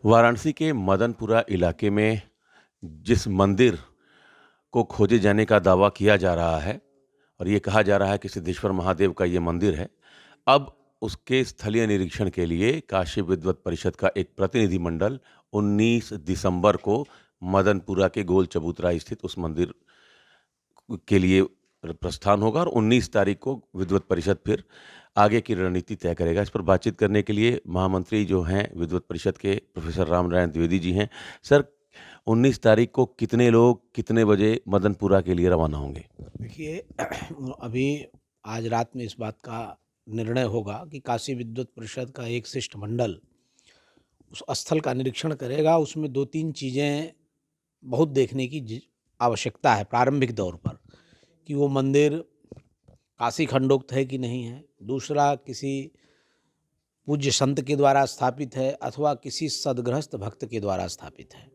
वाराणसी के मदनपुरा इलाके में जिस मंदिर को खोजे जाने का दावा किया जा रहा है और ये कहा जा रहा है कि सिद्धेश्वर महादेव का ये मंदिर है। अब उसके स्थलीय निरीक्षण के लिए काशी विद्वत परिषद का एक प्रतिनिधिमंडल 19 दिसंबर को मदनपुरा के गोल चबूतरा स्थित उस मंदिर के लिए प्रस्थान होगा और 19 तारीख को विद्वत परिषद फिर आगे की रणनीति तय करेगा। इस पर बातचीत करने के लिए महामंत्री जो हैं विद्वत परिषद के प्रोफेसर रामनारायण द्विवेदी जी हैं। सर, 19 तारीख को कितने लोग कितने बजे मदनपुरा के लिए रवाना होंगे? देखिए अभी आज रात में इस बात का निर्णय होगा कि काशी विद्वत परिषद का एक शिष्टमंडल उस स्थल का निरीक्षण करेगा। उसमें 2-3 चीज़ें बहुत देखने की आवश्यकता है प्रारंभिक दौर पर, कि वो मंदिर काशी खंडोक्त है कि नहीं है, दूसरा किसी पूज्य संत के द्वारा स्थापित है अथवा किसी सदगृहस्थ भक्त के द्वारा स्थापित है।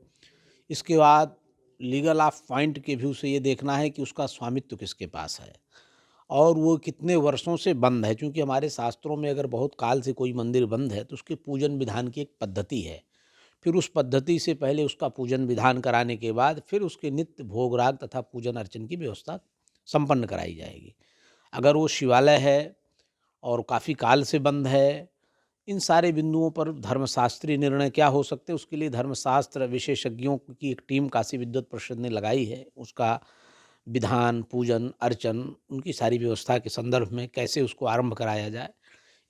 इसके बाद लीगल ऑफ पॉइंट के व्यू से ये देखना है कि उसका स्वामित्व किसके पास है और वो कितने वर्षों से बंद है। क्योंकि हमारे शास्त्रों में अगर बहुत काल से कोई मंदिर बंद है तो उसके पूजन विधान की एक पद्धति है। फिर उस पद्धति से पहले उसका पूजन विधान कराने के बाद फिर उसके नित्य भोग राग तथा पूजन अर्चन की व्यवस्था संपन्न कराई जाएगी। अगर वो शिवालय है और काफ़ी काल से बंद है, इन सारे बिंदुओं पर धर्मशास्त्रीय निर्णय क्या हो सकते हैं, उसके लिए धर्मशास्त्र विशेषज्ञों की एक टीम काशी विद्वत परिषद ने लगाई है। उसका विधान, पूजन, अर्चन, उनकी सारी व्यवस्था के संदर्भ में कैसे उसको आरंभ कराया जाए।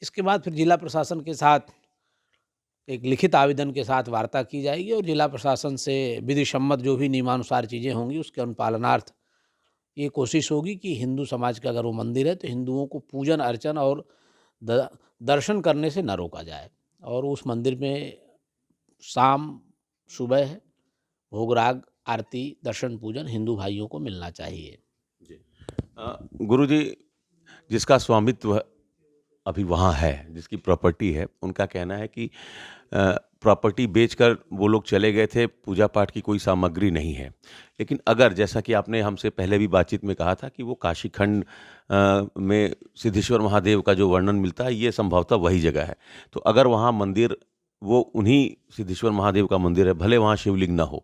इसके बाद फिर जिला प्रशासन के साथ एक लिखित आवेदन के साथ वार्ता की जाएगी और जिला प्रशासन से विधि सम्मत जो भी नियमानुसार चीज़ें होंगी उसके अनुपालनार्थ ये कोशिश होगी कि हिंदू समाज का अगर वो मंदिर है तो हिंदुओं को पूजन अर्चन और दर्शन करने से न रोका जाए। और उस मंदिर में शाम सुबह भोगराग, आरती, दर्शन पूजन हिंदू भाइयों को मिलना चाहिए। जी। गुरुजी, जिसका स्वामित्व अभी वहाँ है, जिसकी प्रॉपर्टी है, उनका कहना है कि प्रॉपर्टी बेचकर वो लोग चले गए थे, पूजा पाठ की कोई सामग्री नहीं है। लेकिन अगर जैसा कि आपने हमसे पहले भी बातचीत में कहा था कि वो काशी खंड में सिद्धेश्वर महादेव का जो वर्णन मिलता है, ये संभवतः वही जगह है। तो अगर वहाँ मंदिर वो उन्हीं सिद्धेश्वर महादेव का मंदिर है, भले वहाँ शिवलिंग ना हो,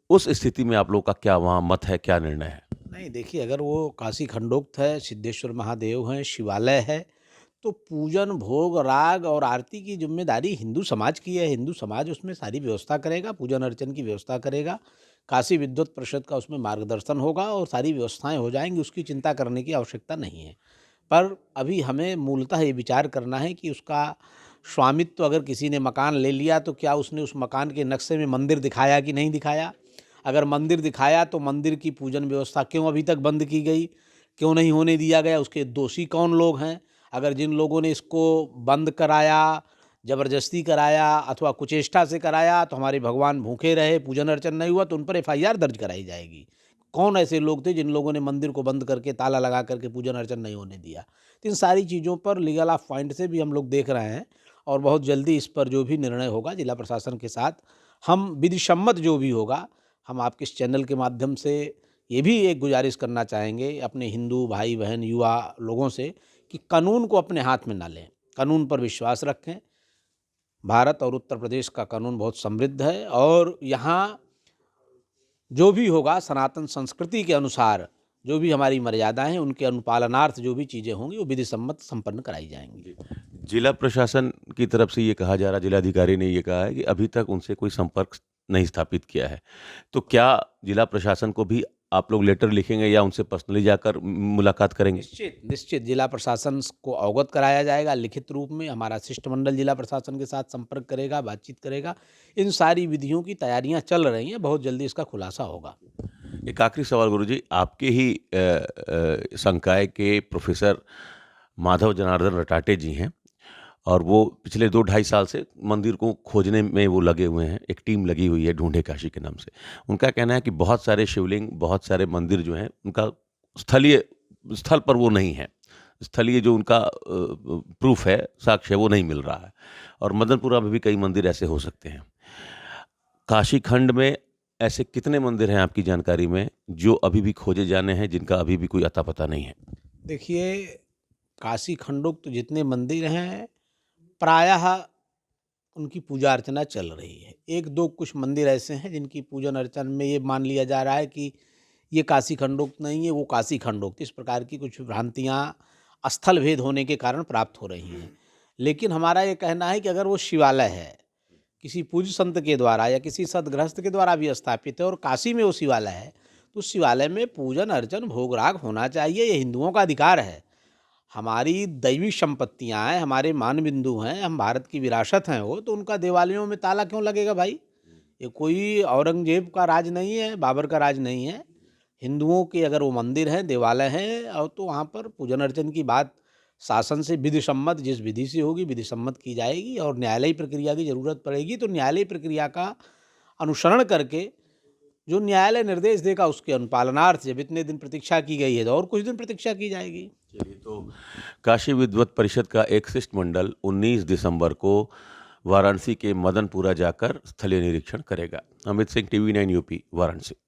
उस स्थिति में आप लोगों का क्या वहाँ मत है, क्या निर्णय है? नहीं, देखिए अगर वो काशी खंडोक्त है, सिद्धेश्वर महादेव हैं, शिवालय है, तो पूजन, भोग, राग और आरती की ज़िम्मेदारी हिंदू समाज की है। हिंदू समाज उसमें सारी व्यवस्था करेगा, पूजन अर्चन की व्यवस्था करेगा। काशी विद्वत परिषद का उसमें मार्गदर्शन होगा और सारी व्यवस्थाएँ हो जाएँगी, उसकी चिंता करने की आवश्यकता नहीं है। पर अभी हमें मूलतः ये विचार करना है कि उसका स्वामित्व अगर किसी ने मकान ले लिया तो क्या उसने उस मकान के नक्शे में मंदिर दिखाया कि नहीं दिखाया? अगर मंदिर दिखाया तो मंदिर की पूजन व्यवस्था क्यों अभी तक बंद की गई? क्यों नहीं होने दिया गया? उसके दोषी कौन लोग हैं? अगर जिन लोगों ने इसको बंद कराया, ज़बरदस्ती कराया अथवा कुचेष्टा से कराया तो हमारे भगवान भूखे रहे, पूजन अर्चन नहीं हुआ तो उन पर एफआईआर दर्ज कराई जाएगी। कौन ऐसे लोग थे जिन लोगों ने मंदिर को बंद करके ताला लगा करके पूजन अर्चन नहीं होने दिया? तो इन सारी चीज़ों पर लीगल ऑफ पॉइंट से भी हम लोग देख रहे हैं और बहुत जल्दी इस पर जो भी निर्णय होगा जिला प्रशासन के साथ हम विधि सम्मत जो भी होगा, हम आपके इस चैनल के माध्यम से ये भी एक गुजारिश करना चाहेंगे अपने हिंदू भाई बहन युवा लोगों से कि कानून को अपने हाथ में ना लें, कानून पर विश्वास रखें। भारत और उत्तर प्रदेश का कानून बहुत समृद्ध है और यहाँ जो भी होगा सनातन संस्कृति के अनुसार जो भी हमारी मर्यादाएं हैं उनके अनुपालनार्थ जो भी चीज़ें होंगी वो विधि सम्मत संपन्न कराई जाएंगी। जिला प्रशासन की तरफ से ये कहा जा रहा, जिलाधिकारी ने ये कहा है कि अभी तक उनसे कोई संपर्क नहीं स्थापित किया है। तो क्या जिला प्रशासन को भी आप लोग लेटर लिखेंगे या उनसे पर्सनली जाकर मुलाकात करेंगे? निश्चित निश्चित जिला प्रशासन को अवगत कराया जाएगा लिखित रूप में। हमारा शिष्टमंडल जिला प्रशासन के साथ संपर्क करेगा, बातचीत करेगा। इन सारी विधियों की तैयारियां चल रही हैं, बहुत जल्दी इसका खुलासा होगा। एक आखिरी सवाल गुरुजी, आपके ही संकाय के प्रोफेसर माधव जनार्दन रटाटे जी हैं और वो पिछले 2 ढाई साल से मंदिर को खोजने में वो लगे हुए हैं। एक टीम लगी हुई है ढूंढे काशी के नाम से। उनका कहना है कि बहुत सारे शिवलिंग, बहुत सारे मंदिर जो हैं उनका स्थलीय स्थल पर वो नहीं है। स्थलीय जो उनका प्रूफ है, साक्ष्य है, वो नहीं मिल रहा है और मदनपुरा में भी कई मंदिर ऐसे हो सकते हैं। काशी खंड में ऐसे कितने मंदिर हैं आपकी जानकारी में जो अभी भी खोजे जाने हैं, जिनका अभी भी कोई अता पता नहीं है? देखिए काशी खंडोक्त जितने मंदिर हैं प्रायः उनकी पूजा अर्चना चल रही है। एक दो कुछ मंदिर ऐसे हैं जिनकी पूजन अर्चन में ये मान लिया जा रहा है कि ये काशी खंडोक्त नहीं है, वो काशी खंडोक्त, इस प्रकार की कुछ भ्रांतियाँ स्थल भेद होने के कारण प्राप्त हो रही हैं। लेकिन हमारा ये कहना है कि अगर वो शिवालय है, किसी पूज्य संत के द्वारा या किसी सद्गृहस्थ के द्वारा भी स्थापित है और काशी में वो शिवालय है, तो उस शिवालय में पूजन अर्चन भोग राग होना चाहिए। ये हिंदुओं का अधिकार है। हमारी दैविक संपत्तियाँ हैं, हमारे मान बिंदु हैं, हम भारत की विरासत हैं वो, तो उनका देवालयों में ताला क्यों लगेगा भाई? ये कोई औरंगजेब का राज नहीं है, बाबर का राज नहीं है। हिंदुओं के अगर वो मंदिर हैं, देवालय हैं और तो वहाँ पर पूजन अर्चन की बात शासन से विधि सम्मत जिस विधि से होगी विधि सम्मत की जाएगी और न्यायालयी प्रक्रिया की ज़रूरत पड़ेगी तो न्यायालयी प्रक्रिया का अनुसरण करके जो न्यायालय निर्देश देगा उसके अनुपालनार्थ जब इतने दिन प्रतीक्षा की गई है तो और कुछ दिन प्रतीक्षा की जाएगी। चलिए, तो काशी विद्वत परिषद का एक शिष्टमंडल 19 दिसंबर को वाराणसी के मदनपुरा जाकर स्थलीय निरीक्षण करेगा। Amit Singh, TV 9 UP, Varanasi.